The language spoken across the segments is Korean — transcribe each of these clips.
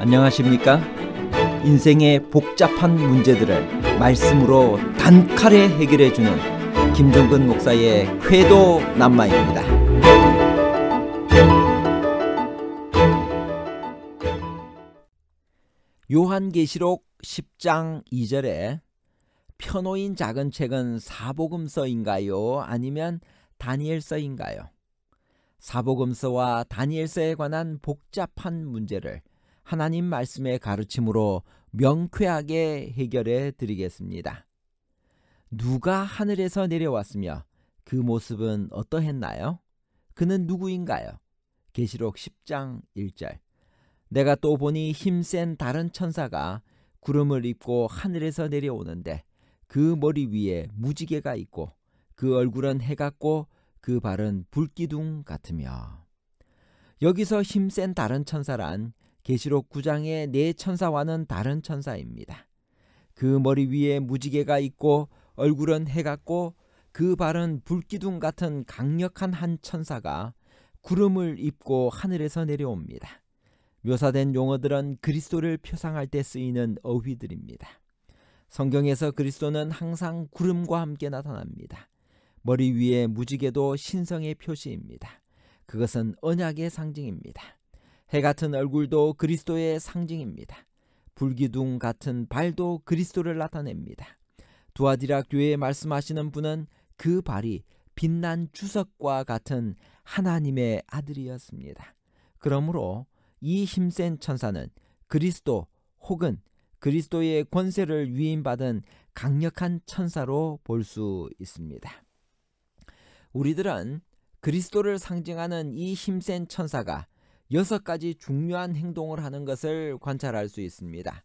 안녕하십니까? 인생의 복잡한 문제들을 말씀으로 단칼에 해결해주는 김종근 목사의 쾌도 남마입니다. 요한계시록 10장 2절에 펴놓인 작은 책은 사복음서인가요? 아니면 다니엘서인가요? 사복음서와 다니엘서에 관한 복잡한 문제를 하나님 말씀의 가르침으로 명쾌하게 해결해 드리겠습니다. 누가 하늘에서 내려왔으며 그 모습은 어떠했나요? 그는 누구인가요? 계시록 10장 1절. 내가 또 보니 힘센 다른 천사가 구름을 입고 하늘에서 내려오는데 그 머리 위에 무지개가 있고 그 얼굴은 해 같고 그 발은 불기둥 같으며. 여기서 힘센 다른 천사란 계시록 9장의 네 천사와는 다른 천사입니다. 그 머리 위에 무지개가 있고 얼굴은 해 같고 그 발은 불기둥 같은 강력한 한 천사가 구름을 입고 하늘에서 내려옵니다. 묘사된 용어들은 그리스도를 표상할 때 쓰이는 어휘들입니다. 성경에서 그리스도는 항상 구름과 함께 나타납니다. 머리 위에 무지개도 신성의 표시입니다. 그것은 언약의 상징입니다. 해 같은 얼굴도 그리스도의 상징입니다. 불기둥 같은 발도 그리스도를 나타냅니다. 두아디라 교회에 말씀하시는 분은 그 발이 빛난 주석과 같은 하나님의 아들이었습니다. 그러므로 이 힘센 천사는 그리스도 혹은 그리스도의 권세를 위임받은 강력한 천사로 볼 수 있습니다. 우리들은 그리스도를 상징하는 이 힘센 천사가 6가지 중요한 행동을 하는 것을 관찰할 수 있습니다.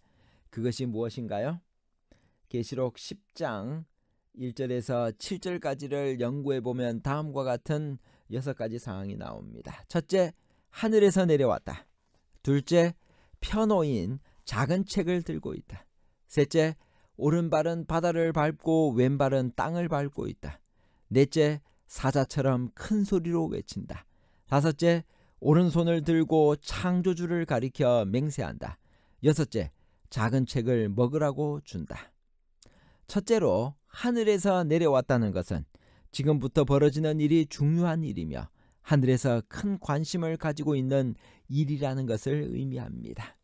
그것이 무엇인가요? 계시록 10장 1절에서 7절까지를 연구해 보면 다음과 같은 6가지 상황이 나옵니다. 첫째, 하늘에서 내려왔다. 둘째, 펴놓인 작은 책을 들고 있다. 셋째, 오른발은 바다를 밟고 왼발은 땅을 밟고 있다. 넷째, 사자처럼 큰 소리로 외친다. 다섯째, 오른손을 들고 창조주를 가리켜 맹세한다. 여섯째, 작은 책을 먹으라고 준다. 첫째로 하늘에서 내려왔다는 것은 지금부터 벌어지는 일이 중요한 일이며 하늘에서 큰 관심을 가지고 있는 일이라는 것을 의미합니다.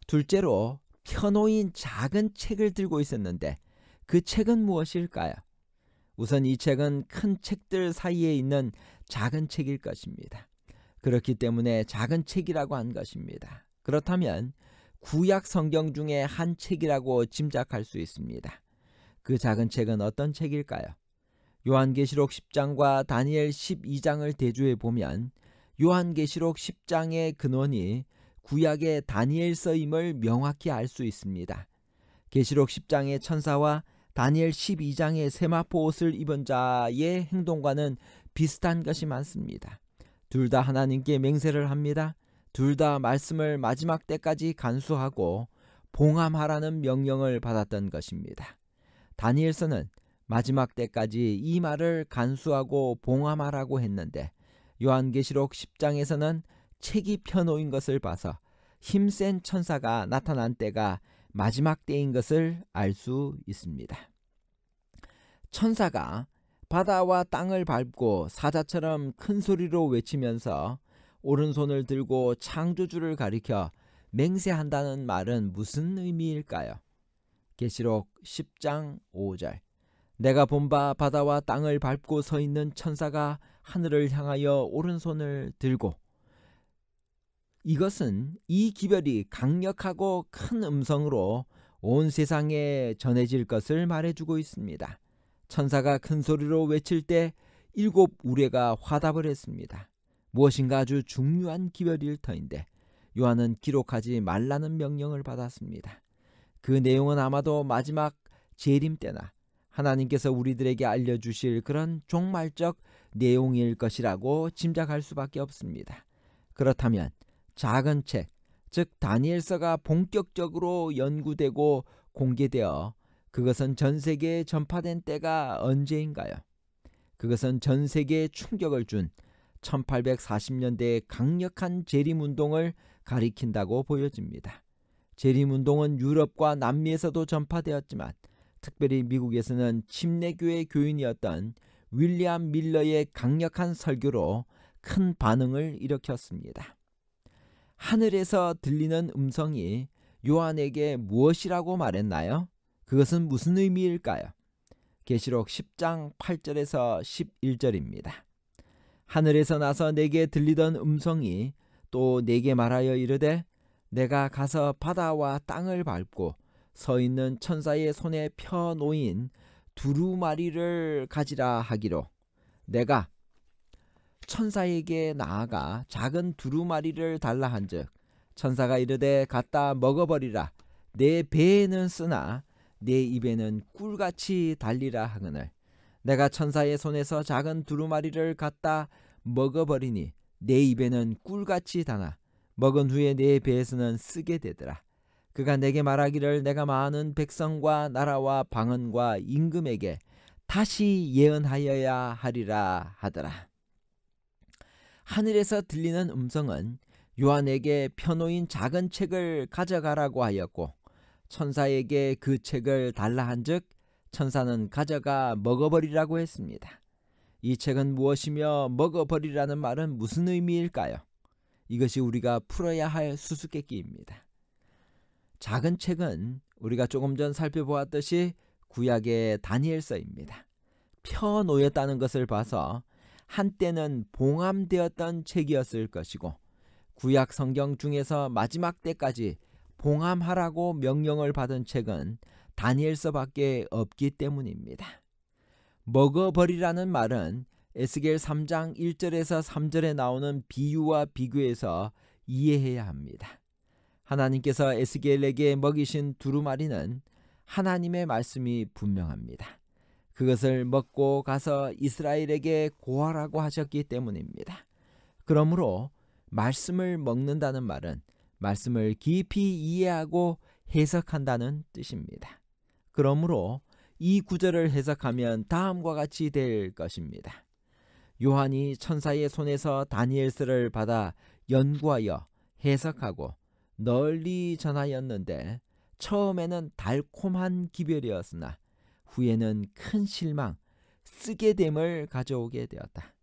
둘째로 펴놓인 작은 책을 들고 있었는데 그 책은 무엇일까요? 우선 이 책은 큰 책들 사이에 있는 작은 책일 것입니다. 그렇기 때문에 작은 책이라고 한 것입니다. 그렇다면 구약 성경 중에 한 책이라고 짐작할 수 있습니다. 그 작은 책은 어떤 책일까요? 요한계시록 10장과 다니엘 12장을 대조해 보면 요한계시록 10장의 근원이 구약의 다니엘서임을 명확히 알 수 있습니다. 계시록 10장의 천사와 다니엘 12장의 세마포 옷을 입은 자의 행동과는 비슷한 것이 많습니다. 둘 다 하나님께 맹세를 합니다. 둘 다 말씀을 마지막 때까지 간수하고 봉함하라는 명령을 받았던 것입니다. 다니엘서는 마지막 때까지 이 말을 간수하고 봉함하라고 했는데 요한계시록 10장에서는 책이 펴놓인 것을 봐서 힘센 천사가 나타난 때가 마지막 때인 것을 알 수 있습니다. 천사가 바다와 땅을 밟고 사자처럼 큰 소리로 외치면서 오른손을 들고 창조주를 가리켜 맹세한다는 말은 무슨 의미일까요? 계시록 10장 5절. 내가 본 바 바다와 땅을 밟고 서 있는 천사가 하늘을 향하여 오른손을 들고. 이것은 이 기별이 강력하고 큰 음성으로 온 세상에 전해질 것을 말해주고 있습니다. 천사가 큰 소리로 외칠 때 7 우레가 화답을 했습니다. 무엇인가 아주 중요한 기별일 터인데 요한은 기록하지 말라는 명령을 받았습니다. 그 내용은 아마도 마지막 재림 때나 하나님께서 우리들에게 알려주실 그런 종말적 내용일 것이라고 짐작할 수밖에 없습니다. 그렇다면 작은 책, 즉 다니엘서가 본격적으로 연구되고 공개되어 그것은 전 세계에 전파된 때가 언제인가요? 그것은 전 세계에 충격을 준 1840년대의 강력한 재림운동을 가리킨다고 보여집니다. 재림운동은 유럽과 남미에서도 전파되었지만 특별히 미국에서는 침례교회 교인이었던 윌리엄 밀러의 강력한 설교로 큰 반응을 일으켰습니다. 하늘에서 들리는 음성이 요한에게 무엇이라고 말했나요? 그것은 무슨 의미일까요? 계시록 10장 8절에서 11절입니다. 하늘에서 나서 내게 들리던 음성이 또 내게 말하여 이르되 내가 가서 바다와 땅을 밟고 서 있는 천사의 손에 펴 놓인 두루마리를 가지라 하기로 내가 천사에게 나아가 작은 두루마리를 달라 한즉 천사가 이르되 갖다 먹어버리라. 내 배에는 쓰나 내 입에는 꿀같이 달리라 하거늘 내가 천사의 손에서 작은 두루마리를 갖다 먹어버리니 내 입에는 꿀같이 다나 먹은 후에 내 배에서는 쓰게 되더라. 그가 내게 말하기를 내가 많은 백성과 나라와 방언과 임금에게 다시 예언하여야 하리라 하더라. 하늘에서 들리는 음성은 요한에게 펴놓인 작은 책을 가져가라고 하였고 천사에게 그 책을 달라 한즉 천사는 가져가 먹어버리라고 했습니다. 이 책은 무엇이며 먹어버리라는 말은 무슨 의미일까요? 이것이 우리가 풀어야 할 수수께끼입니다. 작은 책은 우리가 조금 전 살펴보았듯이 구약의 다니엘서입니다. 펴놓였다는 것을 봐서 한때는 봉함되었던 책이었을 것이고 구약 성경 중에서 마지막 때까지 봉함하라고 명령을 받은 책은 다니엘서밖에 없기 때문입니다. 먹어버리라는 말은 에스겔 3장 1절에서 3절에 나오는 비유와 비교해서 이해해야 합니다. 하나님께서 에스겔에게 먹이신 두루마리는 하나님의 말씀이 분명합니다. 그것을 먹고 가서 이스라엘에게 고하라고 하셨기 때문입니다. 그러므로 말씀을 먹는다는 말은 말씀을 깊이 이해하고 해석한다는 뜻입니다. 그러므로 이 구절을 해석하면 다음과 같이 될 것입니다. 요한이 천사의 손에서 다니엘서를 받아 연구하여 해석하고 널리 전하였는데 처음에는 달콤한 기별이었으나 후에는 큰 실망, 쓰게 됨을 가져오게 되었다.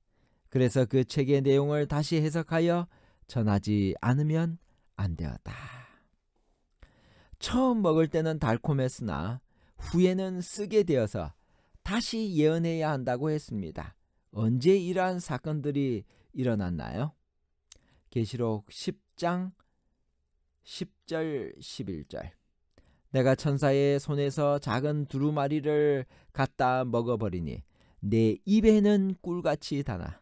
그래서 그 책의 내용을 다시 해석하여 전하지 않으면 안 되었다. 처음 먹을 때는 달콤했으나 후에는 쓰게 되어서 다시 예언해야 한다고 했습니다. 언제 이러한 사건들이 일어났나요? 계시록 10장 10절 11절 내가 천사의 손에서 작은 두루마리를 갖다 먹어버리니 내 입에는 꿀같이 다나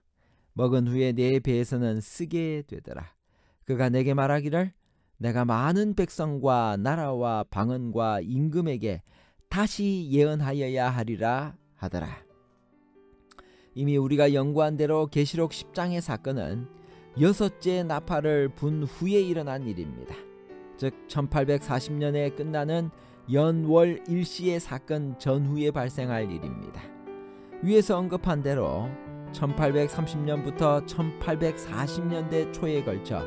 먹은 후에 내 배에서는 쓰게 되더라. 그가 내게 말하기를 내가 많은 백성과 나라와 방언과 임금에게 다시 예언하여야 하리라 하더라. 이미 우리가 연구한 대로 계시록 10장의 사건은 6째 나팔을 분 후에 일어난 일입니다. 즉 1840년에 끝나는 연월 일시의 사건 전후에 발생할 일입니다. 위에서 언급한 대로 1830년부터 1840년대 초에 걸쳐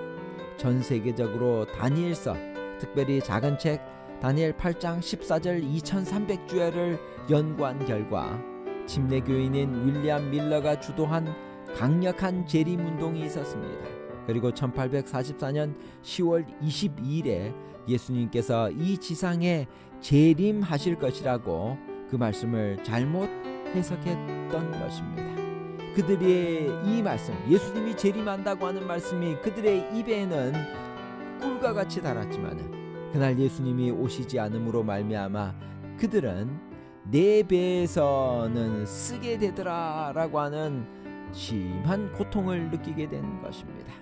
전 세계적으로 다니엘서, 특별히 작은 책 다니엘 8장 14절 2300주야를 연구한 결과 침례교인인 윌리엄 밀러가 주도한 강력한 재림운동이 있었습니다. 그리고 1844년 10월 22일에 예수님께서 이 지상에 재림하실 것이라고 그 말씀을 잘못 해석했던 것입니다. 그들의 이 말씀, 예수님이 재림한다고 하는 말씀이 그들의 입에는 꿀과 같이 달았지만 그날 예수님이 오시지 않음으로 말미암아 그들은 내 배에서는 쓰게 되더라 라고 하는 심한 고통을 느끼게 된 것입니다.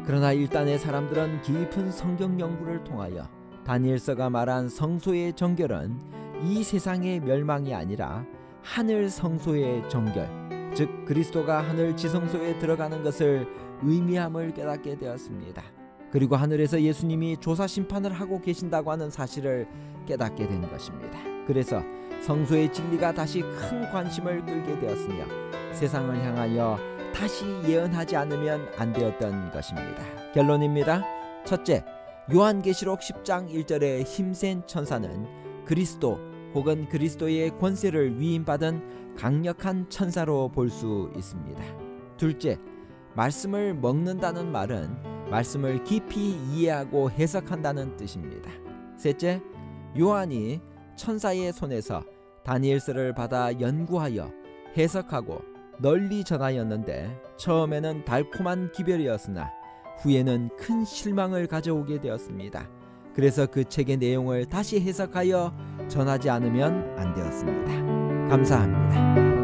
그러나 일단의 사람들은 깊은 성경 연구를 통하여 다니엘서가 말한 성소의 정결은 이 세상의 멸망이 아니라 하늘 성소의 정결, 즉 그리스도가 하늘 지성소에 들어가는 것을 의미함을 깨닫게 되었습니다. 그리고 하늘에서 예수님이 조사 심판을 하고 계신다고 하는 사실을 깨닫게 된 것입니다. 그래서 성소의 진리가 다시 큰 관심을 끌게 되었으며 세상을 향하여 다시 예언하지 않으면 안 되었던 것입니다. 결론입니다. 첫째, 요한계시록 10장 1절의 힘센 천사는 그리스도 혹은 그리스도의 권세를 위임받은 강력한 천사로 볼 수 있습니다. 둘째, 말씀을 먹는다는 말은 말씀을 깊이 이해하고 해석한다는 뜻입니다. 셋째, 요한이 천사의 손에서 다니엘서를 받아 연구하여 해석하고 널리 전하였는데 처음에는 달콤한 기별이었으나 후에는 큰 실망을 가져오게 되었습니다. 그래서 그 책의 내용을 다시 해석하여 전하지 않으면 안 되었습니다. 감사합니다.